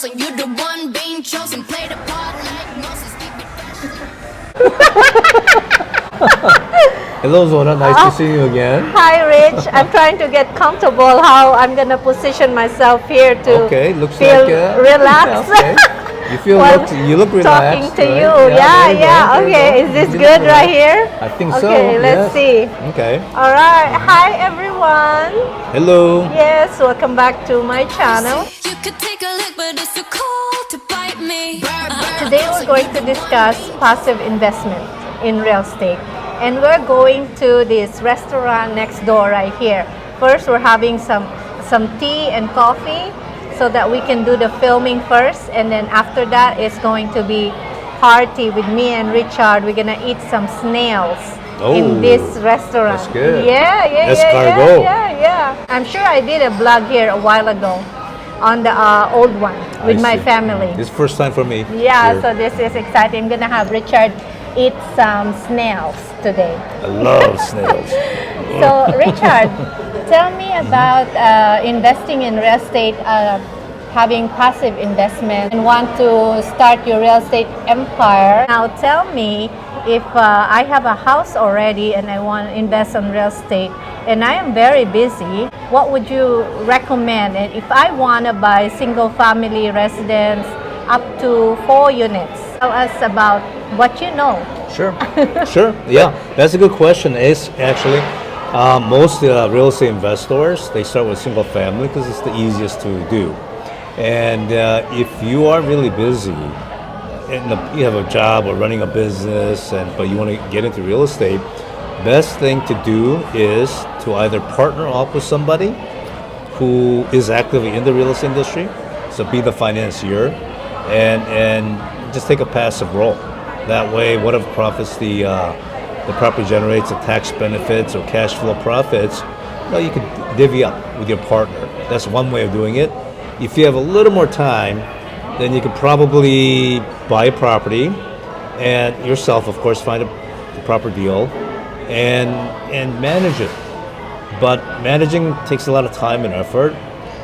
chosen. You the one being chosen. Play the part like Moses. Keep it Hello, Zonna. Nice to see you again. Hi, Rich. I'm trying to get comfortable how I'm going to position myself here to Okay, looks feel like relaxed. Okay. You look relaxed. Talking to right? you. there you go, there you Okay, go. is this You good look right relaxed. here? I think so. Okay, let's yes. see. Okay. All right. Hi, everyone. Hello. Yes, welcome back to my channel. You could take a look, but it's too cold to bite me. Today we're going to discuss passive investment in real estate. And we're going to this restaurant next door right here. First, we're having some tea and coffee so that we can do the filming first. And then after that, it's going to be party with me and Richard. We're going to eat some snails in this restaurant. That's good. Yeah. Escargot. I'm sure I did a vlog here a while ago on the old one with my family. This is first time for me. Yeah, here. so this is exciting. I'm gonna have Richard eat some snails today. I love snails. So Richard, tell me about investing in real estate, having passive investment and want to start your real estate empire. Now tell me, if I have a house already and I want to invest in real estate and I am very busy, what would you recommend? And if I want to buy single family residence up to 4 units, tell us about what you know. Sure. Yeah, that's a good question. It's actually most real estate investors, they start with single family because it's the easiest to do. And if you are really busy and you have a job or running a business, but you want to get into real estate, best thing to do is to either partner up with somebody who is actively in the real estate industry, so be the financier, and just take a passive role. That way, whatever profits the property generates, the tax benefits or cash flow profits, you can divvy up with your partner. That's one way of doing it. If you have a little more time, then you could probably buy a property and yourself, of course, find a proper deal and manage it. But managing takes a lot of time and effort.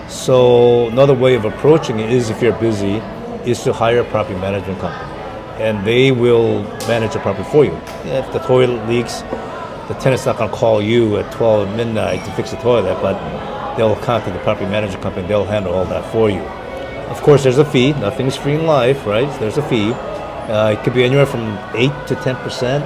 So another way of approaching it is, if you're busy, is to hire a property management company. And they will manage the property for you. If the toilet leaks, the tenant's not going to call you at 12 midnight to fix the toilet, but they'll contact the property management company. They'll handle all that for you. Of course, there's a fee. Nothing's free in life, right? There's a fee. It could be anywhere from 8 to 10%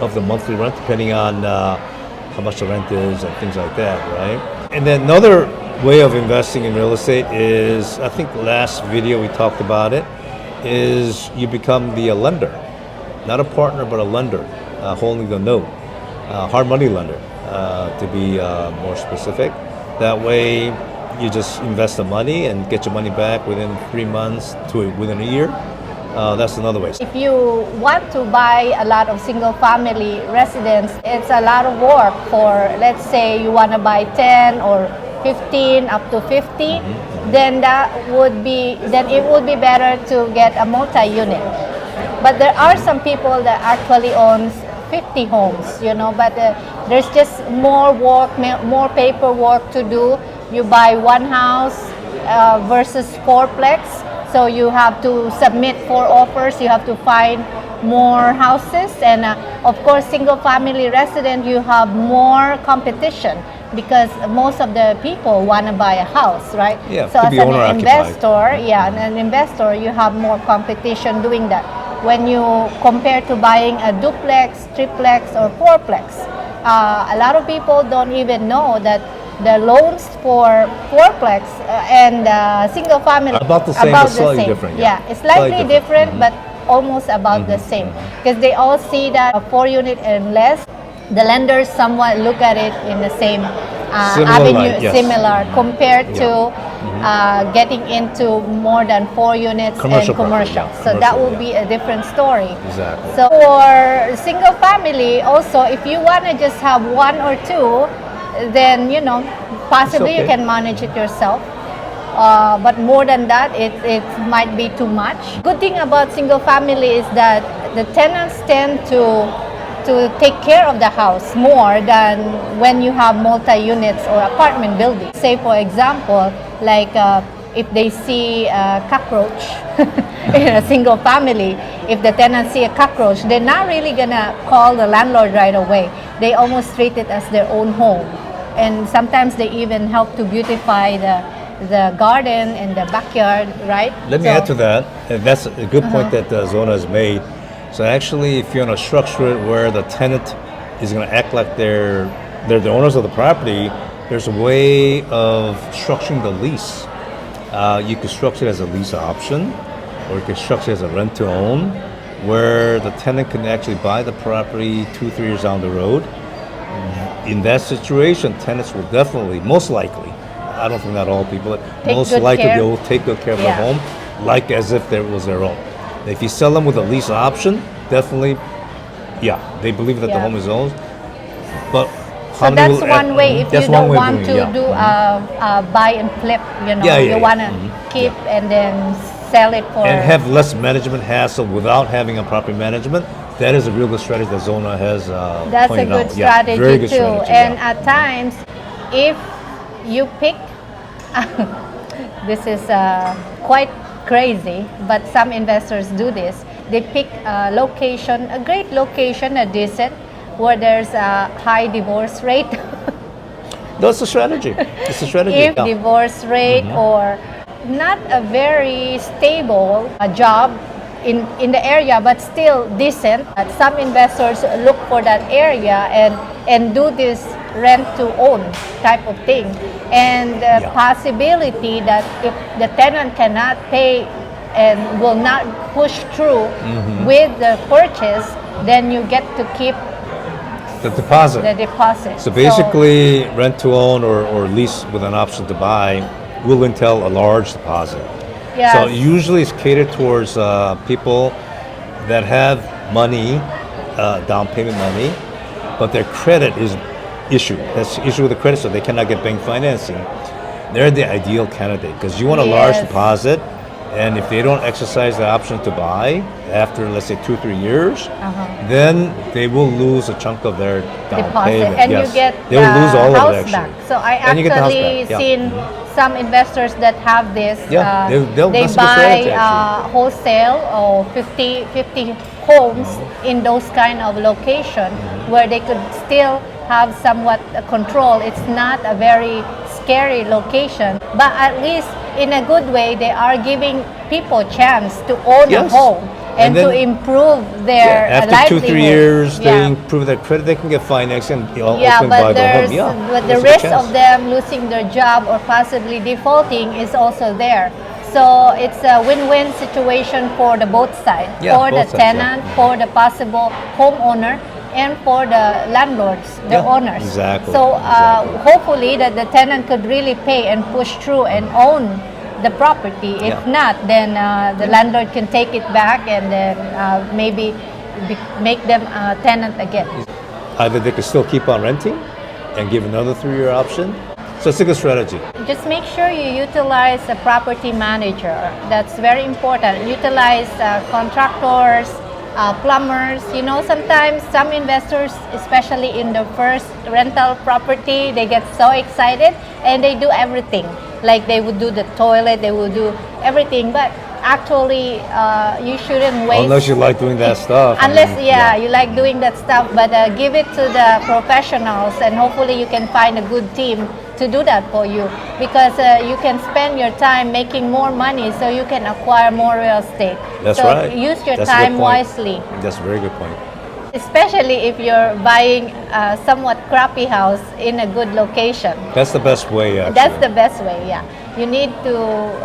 of the monthly rent, depending on how much the rent is and things like that, right? And then another way of investing in real estate is, I think last video we talked about it, is you become the lender. Not a partner, but a lender, holding the note. Hard money lender, to be more specific. That way, you just invest the money and get your money back within 3 months to within a year. That's another way. If you want to buy a lot of single family residence, it's a lot of work for, let's say you want to buy 10 or 15 up to 50, then it would be better to get a multi-unit. But there are some people that actually owns 50 homes, but there's just more work, more paperwork to do. You buy one house versus 4-plex, so you have to submit 4 offers, you have to find more houses, and of course single family resident, you have more competition because most of the people want to buy a house, right? Yeah, so as an investor, Mm-hmm. an investor, you have more competition doing that. When you compare to buying a duplex, triplex, or 4-plex, a lot of people don't even know that the loans for 4-plex and single family are about the same, but slightly different. Yeah, it's slightly different, but almost about the same, because they all see that a 4-unit and less, the lenders somewhat look at it in the same similar compared to getting into more than 4 units commercial and commercial. So that will be a different story. Exactly. So for single family, also, if you want to just have 1 or 2, then possibly you can manage it yourself. But more than that, it might be too much. Good thing about single family is that the tenants tend to take care of the house more than when you have multi-units or apartment buildings. Say for example, like if they see a cockroach in a single family, if the tenants see a cockroach, they're not really gonna call the landlord right away. They almost treat it as their own home. And sometimes they even help to beautify the garden and the backyard, right? Let me add to that. And that's a good point that Zonna has made. So actually, if you're going to structure it where the tenant is going to act like they're the owners of the property, there's a way of structuring the lease. You could structure it as a lease option, or you could structure it as a rent to own, where the tenant can actually buy the property 2-3 years down the road. In that situation, tenants will definitely, most likely, I don't think not all people, Take most good likely care. they will take good care of Yeah. their home, like as if it was their own. If you sell them with a lease option, definitely, yeah, they believe that the Yeah. home is owned. But So how many that's will- one way. If that's you one don't way of want doing it, to yeah. do buy and flip, you know, Yeah, yeah, you yeah. want to keep and then sell it for. And have less management hassle without having a proper management, that is a real good strategy that Zonna has That's a pointed good out. Yeah, strategy very good too. strategy, And yeah. at times, if you pick, this is quite crazy, but some investors do this. They pick a location, a great location, a decent, where there's a high divorce rate. That's a strategy. It's a strategy. If yeah. divorce rate or not a very stable job in the area, but still decent. Some investors look for that area and do this rent to own type of thing. And the Yeah. possibility that if the tenant cannot pay and will not push through with the purchase, then you get to keep The deposit. the deposit. So basically, rent to own or lease with an option to buy will entail a large deposit. Yes. So usually it's catered towards people that have money, down payment money, but their credit is issued. That's the issue with the credit, so they cannot get bank financing. They're the ideal candidate because you want a large Yes. deposit, and if they don't exercise the option to buy after, let's say, 2-3 years, then they will lose a chunk of their down deposit, payment. and Yes. you get they will lose all house of it actually. back. So I And you get the house actually back, yeah. seen some investors that have this. Yeah, they'll- they that's a good buy strategy, actually. wholesale or 50 homes in those kind of location where they could still have somewhat control. It's not a very scary location, but at least in a good way, they are giving people chance to own Yes. a home and, And then- to improve their After livelihood. 2-3 years, they Yeah. improve their credit, they can get financing and Yeah, ultimately buy but the there's home. Yeah, but the there's a good risk chance. of them losing their job or possibly defaulting is also there. So it's a win-win situation for the both sides, Yeah, for the both sides, yeah. tenant, for the possible homeowner, and for the landlords, the Yeah, owners. exactly, So exactly. hopefully that the tenant could really pay and push through and own the property. If Yeah. not, then the landlord can take it back and then maybe make them a tenant again. Either they can still keep on renting and give another 3-year option. So it's a good strategy. Just make sure you utilize a property manager. That's very important. Utilize contractors, plumbers. You know, sometimes some investors, especially in the first rental property, they get so excited and they do everything. Like they would do the toilet, they would do everything. But actually, you shouldn't waste. Unless you like doing that stuff. Unless, you like doing that stuff, but give it to the professionals, and hopefully you can find a good team to do that for you, because you can spend your time making more money so you can acquire more real estate. That's so right. use your That's a good time point. wisely, That's a very good point. especially if you're buying a somewhat crappy house in a good location. That's the best way, actually. That's the best way, yeah. You need to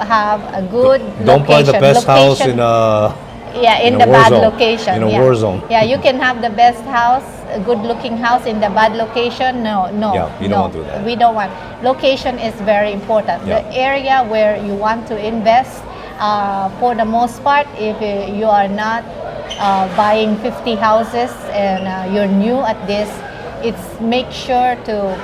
have a good Don't buy the location. best house Location- in a... in in the a war bad zone. location. In a yeah. war zone. Yeah, you can have the best house, a good-looking house in the bad location. No. Yeah, you don't want to do that. We don't want. Location is very important. Yeah. The area where you want to invest, for the most part, if you are not buying 50 houses and you're new at this, it's make sure to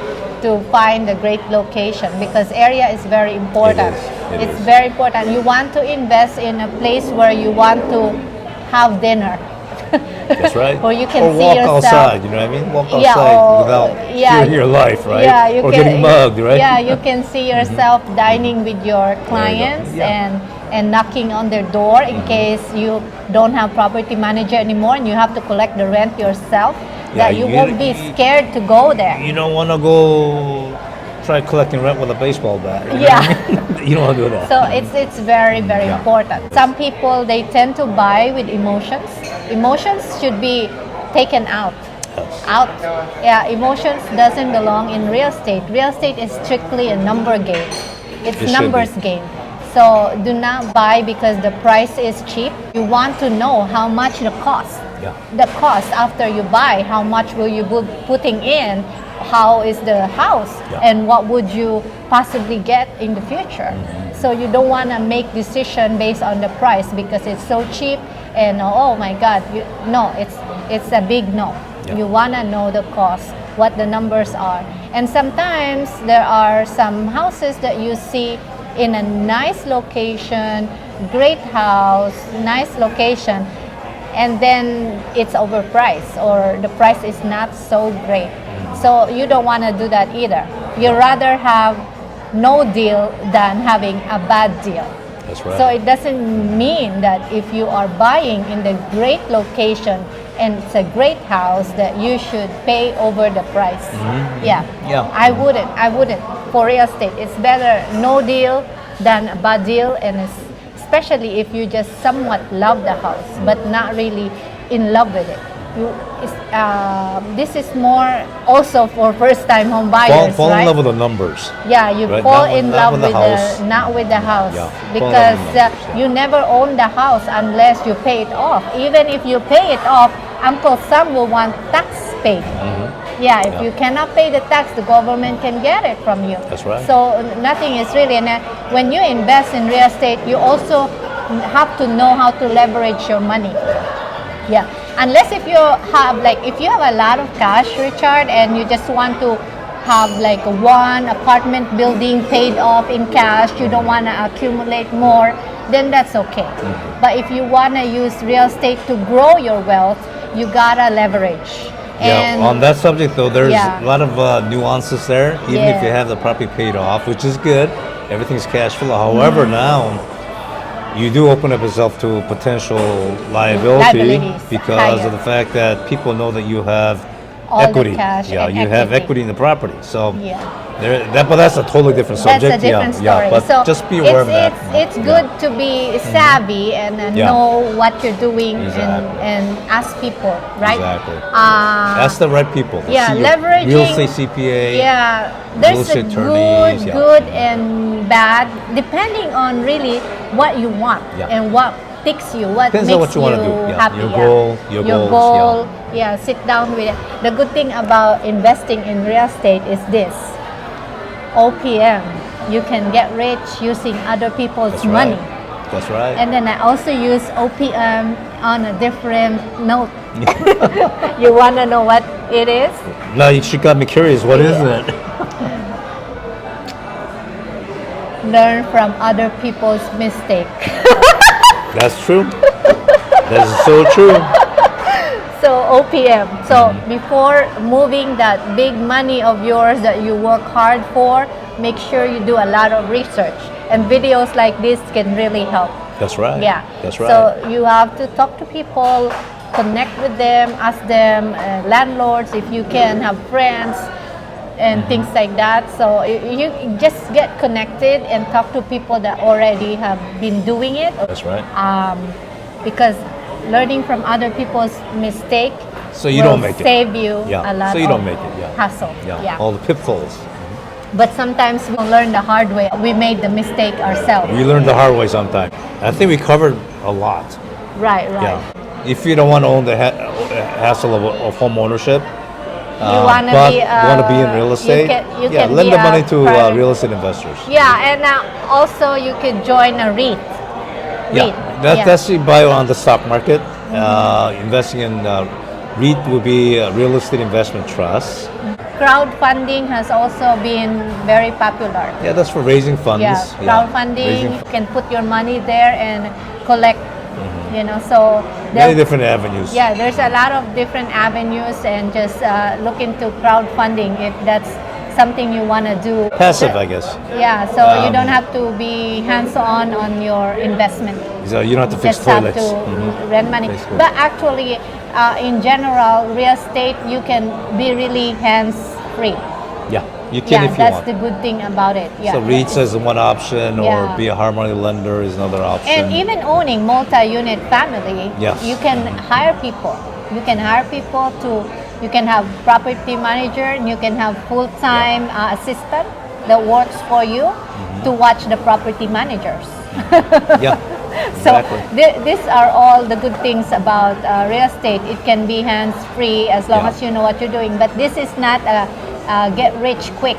find a great location, because area is very important. It It's is. very important. You want to invest in a place where you want to have dinner. That's right. Or you can or see walk yourself. outside. You know what I mean? Walk Yeah, outside or- without yeah, fearing your life, right? Yeah, you or can, getting mugged, right? Yeah, you can see yourself dining with your clients Yeah. and knocking on their door in case you don't have property manager anymore and you have to collect the rent yourself. Yeah, That you you- won't be scared to go there. You don't want to go try collecting rent with a baseball bat. You know Yeah. what I mean? You don't want to do that. So it's very Yeah. important. Some people they tend to buy with emotions. Emotions should be taken out. Out. Yeah, emotions doesn't belong in real estate. Real estate is strictly a number game. It's It should numbers be. game. So do not buy because the price is cheap. You want to know how much the cost. Yeah. The cost after you buy, how much will you be putting in? How is the house? Yeah. And what would you possibly get in the future? So you don't want to make decision based on the price because it's so cheap and oh my God, no, it's a big no. Yeah. You want to know the cost, what the numbers are. And sometimes there are some houses that you see in a nice location, great house, nice location, and then it's overpriced or the price is not so great. So you don't want to do that either. You rather have no deal than having a bad deal. That's right. So it doesn't mean that if you are buying in the great location and it's a great house that you should pay over the price. Yeah. Yeah. I wouldn't. For real estate, it's better no deal than a bad deal, and especially if you just somewhat love the house but not really in love with it. This is more also for first-time home buyers, Fall right? in love with the numbers. Yeah, you Right, fall not with- in not love with the with house. not with the house Yeah, fall in love because with the numbers, yeah. you never own the house unless you pay it off. Even if you pay it off, Uncle Sam will want tax paid. Yeah, if Yeah. you cannot pay the tax, the government can get it from you. That's right. So nothing is really, and when you invest in real estate, you also have to know how to leverage your money. Yeah, unless if you have if you have a lot of cash, Richard, and you just want to have like one apartment building paid off in cash, you don't want to accumulate more, then that's okay. But if you want to use real estate to grow your wealth, you gotta leverage. Yeah, on that subject though, there's Yeah. a lot of nuances there. Even if you Yeah. have the property paid off, which is good, everything's cash flow. However, now you do open up yourself to potential liability Liabilities, because higher. of the fact that people know that you have All the equity. cash Yeah, and you have equity. equity in the property. So Yeah. but that's a totally different subject. That's a different yeah, story. Yeah, but so just be aware of that. It's good to be savvy and Yeah. know what you're doing Exactly. and ask people, right? Exactly. That's the right people. The yeah, CEO, leveraging. real estate CPA. Yeah, there's a estate attorneys, yeah. good and bad depending on really what you want Yeah. and what ticks you, what Depends makes on what you wanna do. Yeah, happy. your goal, your goals, goal. Yeah, sit down with it. The good thing about investing in real estate is this. OPM, you can get rich using other people's That's money. right. That's right. And then I also use OPM on a different note. You want to know what it is? Now you got me curious. What is it? Learn from other people's mistake. That's true. That is so true. So OPM. So before moving that big money of yours that you work hard for, make sure you do a lot of research. And videos like this can really help. That's right. Yeah. That's right. So you have to talk to people, connect with them, ask them, landlords if you can, have friends, and things like that. So you just get connected and talk to people that already have been doing it. That's right. Because learning from other people's mistake So you will don't make it. save you Yeah. a lot So you of don't make it. Yeah. hassle. Yeah. All the pitfalls. But sometimes we learn the hard way. We made the mistake ourselves. We learn the hard way sometimes. I think we covered a lot. Right. Yeah. If you don't want to own the hassle of home ownership, You wanna but be, want to be in real estate, you yeah, can lend be the money a to private- real estate investors. Yeah, and also you could join a REIT. Yeah, that's you buy on the stock market. Investing in REIT would be a real estate investment trust. Crowdfunding has also been very popular. Yeah, that's for raising funds. Yeah, crowdfunding, raising you can put your money there and collect You know, so Many different avenues. yeah, there's a lot of different avenues, and just look into crowdfunding if that's something you want to do. Passive, I guess. Yeah, so you don't have to be hands-on on your investment. So you don't have to fix Just have toilets. to rent money. Basically. But actually, in general, real estate, you can be really hands-free. Yeah, you can if you that's want. the good thing about it. Yeah. So REITs is one option, or Yeah. be a harmony lender is another option. And even owning multi-unit family, Yes. you can hire people. You can hire people to, you can have property manager, and you can have full-time assistant that works for you to watch the property managers. Yeah, So exactly. these are all the good things about real estate. It can be hands-free as long Yeah. as you know what you're doing. But this is not a get rich quick.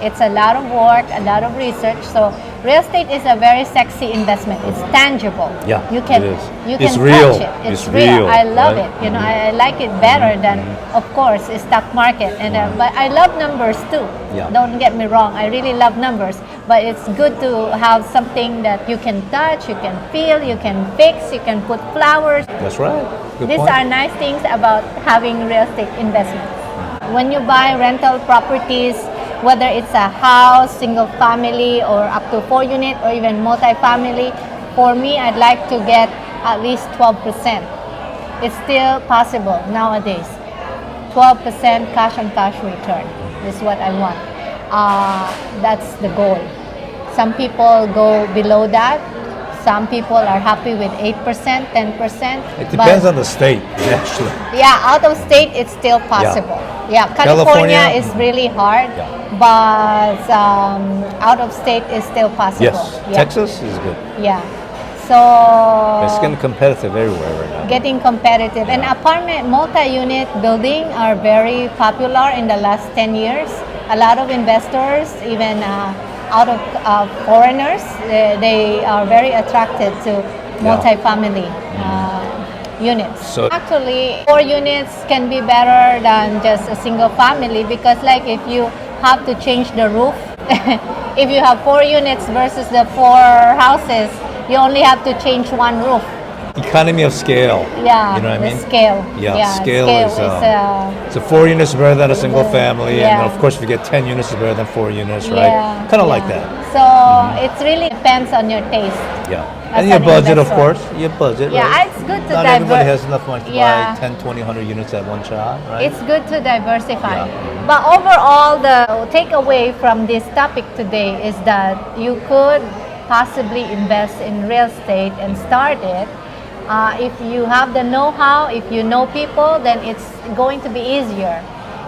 It's a lot of work, a lot of research. So real estate is a very sexy investment. It's tangible. Yeah, you can it is. you It's can real. touch it. It's real. real, I love right? it. You know, I like it better than, of course, the stock market. And but I love numbers too. Yeah. Don't get me wrong. I really love numbers. But it's good to have something that you can touch, you can feel, you can fix, you can put flowers. That's right. Good These point. are nice things about having real estate investments. When you buy rental properties, whether it's a house, single family, or up to 4 unit, or even multi-family, for me, I'd like to get at least 12%. It's still possible nowadays. 12% cash on cash return is what I want. That's the goal. Some people go below that. Some people are happy with 8%, 10%. It depends on the state, actually. Yeah, out of state, it's still possible. Yeah, California, California, is really hard, Yeah. but out of state is still possible. Yes, Yeah. Texas is good. Yeah. So It's getting competitive everywhere right now. getting competitive. And apartment multi-unit building are very popular in the last 10 years. A lot of investors, even out of foreigners, they are very attracted to multi-family units. So- Actually, 4 units can be better than just a single family, because like if you have to change the roof, if you have 4 units versus the 4 houses, you only have to change one roof. Economy of scale. Yeah, You know what I the mean? scale. Yeah, scale is, is So 4 units is better than a single family, and Yeah. then of course if you get 10 units, it's better than 4 units, right? yeah, Kind of like yeah. that. So it really depends on your taste. Yeah. As And your an budget, of investor. course. Your budget, Yeah, right? it's good to Not everybody diver- has enough money to Yeah. buy 10, 20, 100 units at one shot, right? It's good to diversify. Yeah. But overall, the takeaway from this topic today is that you could possibly invest in real estate and start it. If you have the know-how, if you know people, then it's going to be easier.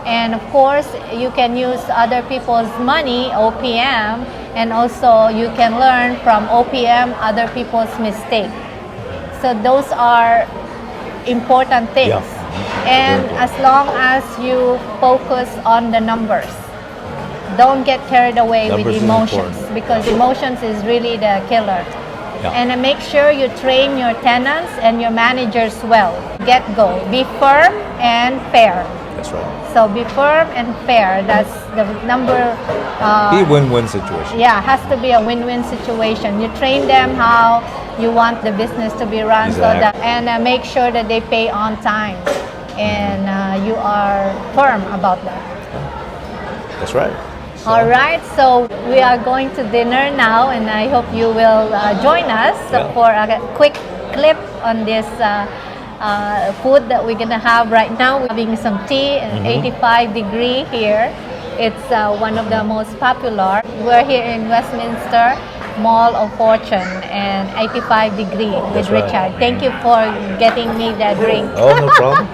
And of course, you can use other people's money, OPM, and also you can learn from OPM other people's mistake. So those are important things. Yeah. And Very as long as you focus on the numbers, don't get carried away Numbers with is emotions, important. because emotions is really the killer. Yeah. And make sure you train your tenants and your managers well. Get go. Be firm and fair. That's right. So be firm and fair. That's the number. Be a win-win situation. Yeah, has to be a win-win situation. You train them how you want the business to be run, so that, Exactly. and make sure that they pay on time, and you are firm about that. That's right. So- All right, so we are going to dinner now, and I hope you will join us Yeah. for a quick clip on this food that we're gonna have right now. We're having some tea and 85 degree here. It's one of the most popular. We're here in Westminster Mall of Fortune, and 85 degree with That's right. Richard. Thank you for getting me the drink. Oh, no problem.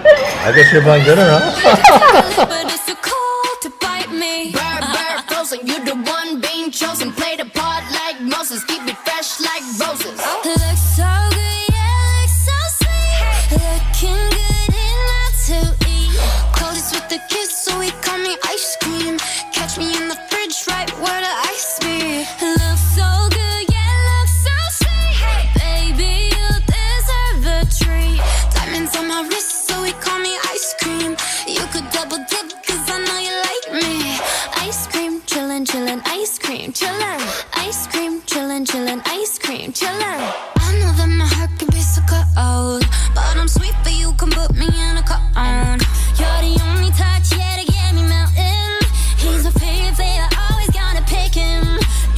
I guess you're buying dinner, huh? But it's too cold to bite me. Bird, frozen. You the one being chosen. Play the part like Moses. Keep it fresh like roses. Looks so good, yeah, looks so sweet. Looking good enough to eat. Clothes with the kiss, so he call me ice cream. Catch me in the fridge, right where the ice be. Looks so good, yeah, looks so sweet. Baby, you deserve a treat. Diamonds on my wrist, so he call me ice cream. You could double dip, cause I know you like me. Ice cream, chillin', chillin', ice cream, chillin'. Ice cream, chillin', chillin', ice cream, chillin'. I know that my heart can be so cold, but I'm sweet, but you can put me in a cone. You're the only touch, yeah, to get me melting. He's my favorite, always gotta pick him.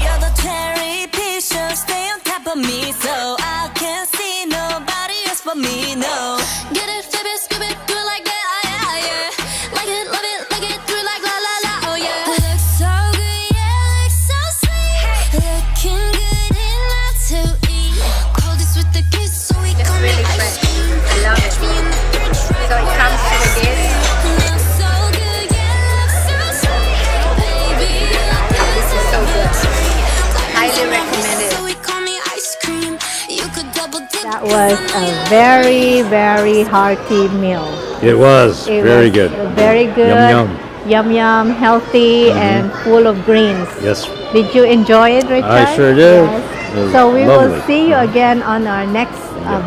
You're the cherry piece, stay on top of me, so I can't see nobody else but me, no. Get it, flip it, skip it, do it like that, yeah, yeah. Like it, love it, do it like la la la, oh yeah. Looks so good, yeah, looks so sweet. Looking good enough to eat. Coldest with the kiss, so we call me really ice fresh. cream. I love it. Catch me in the fridge right So it where comes I with this. looks so good, yeah, looks so sweet. Baby, This is so good. Highly recommend recommended. So we call me ice cream. You could double dip. That was a very, very hearty meal. It was It very was good. Very good. Yum, Yum, yum, healthy and full of greens. Yes. Did you enjoy it, Richard? I sure did. Yes. It was So we will lovely. see you again on our next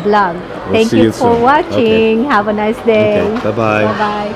vlog. We'll Thank see you you for soon. watching. Have a nice day. Okay, bye-bye. Bye-bye.